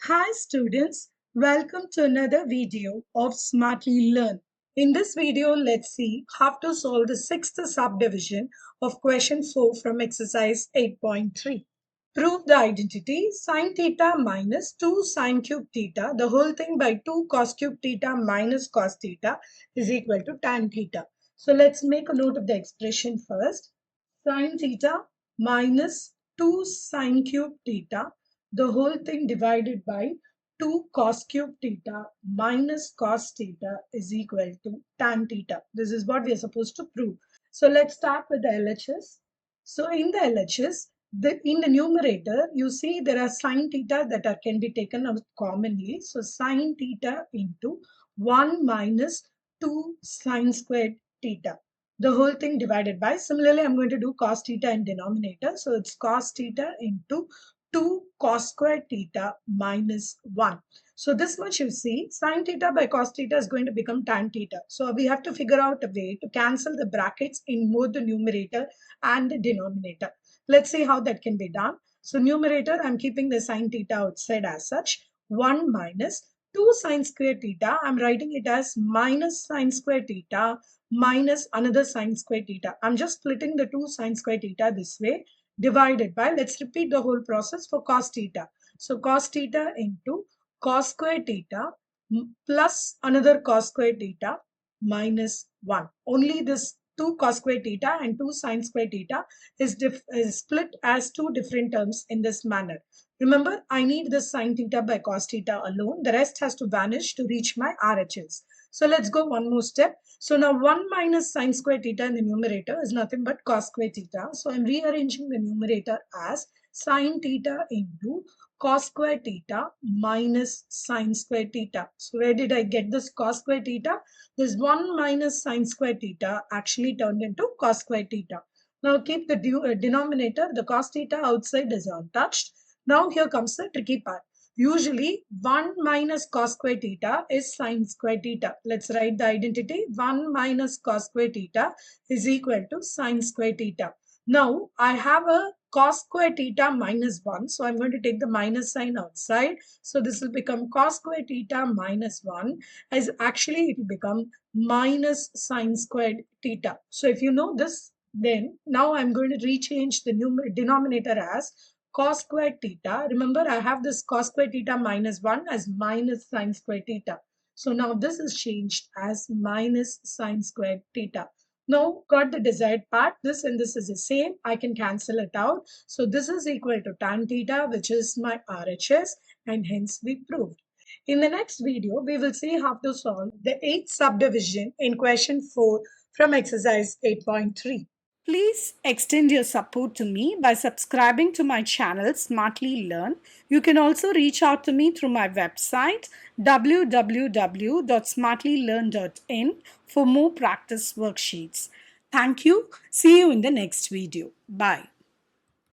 Hi students, welcome to another video of Smartly Learn. In this video, let's see how to solve the sixth subdivision of question 4 from exercise 8.3. Prove the identity sin² minus 2sin³ θ, the whole thing by 2cos³ θ minus cosθ is equal to tanθ. So let's make a note of the expression first. Sin² minus 2sin³θ, the whole thing divided by 2cos³ θ minus cosθ is equal to tanθ. This is what we are supposed to prove. So let's start with the LHS. So in the LHS, in the numerator, you see there are sin² that can be taken out commonly. So sin² into 1 minus 2sin²θ. The whole thing divided by, similarly, I'm going to do cosθ in denominator. So it's cosθ into 2cos²θ minus 1. So this much you see, sinθ by cosθ is going to become tanθ. So we have to figure out a way to cancel the brackets in both the numerator and the denominator. Let's see how that can be done. So numerator, I'm keeping the sinθ outside as such. 1 minus 2 sin²θ, I'm writing it as minus sin²θ minus another sin²θ. I'm just splitting the 2 sin²θ this way, divided by, let's repeat the whole process for cosθ. So cosθ into cos²θ plus another cos²θ minus 1. Only this 2 cos² θ and 2 sin² θ is split as two different terms in this manner. Remember, I need this sin θ by cosθ alone. The rest has to vanish to reach my RHS. So let's go one more step. So now 1 minus sin² θ in the numerator is nothing but cos²θ. So I'm rearranging the numerator as sin θ into cos²θ minus sin²θ. So where did I get this cos²θ? This 1 minus sin²θ actually turned into cos²θ. Now keep the denominator, the cosθ outside is untouched. Now here comes the tricky part. Usually 1 minus cos²θ is sin²θ. Let's write the identity. 1 minus cos²θ is equal to sin²θ. Now I have a cos²θ minus 1. So I'm going to take the minus sign outside. So this will become cos²θ minus 1. As actually it will become minus sin²θ. So if you know this, then now I'm going to rechange the denominator as cos²θ. Remember, I have this cos²θ minus 1 as minus sin²θ. So now this is changed as minus sin²θ. Now got the desired part. This and this is the same. I can cancel it out. So this is equal to tanθ, which is my RHS, and hence we proved. In the next video, we will see how to solve the 8th subdivision in question 4 from exercise 8.3. Please extend your support to me by subscribing to my channel Smartly Learn. You can also reach out to me through my website www.smartlylearn.in for more practice worksheets. Thank you. See you in the next video. Bye.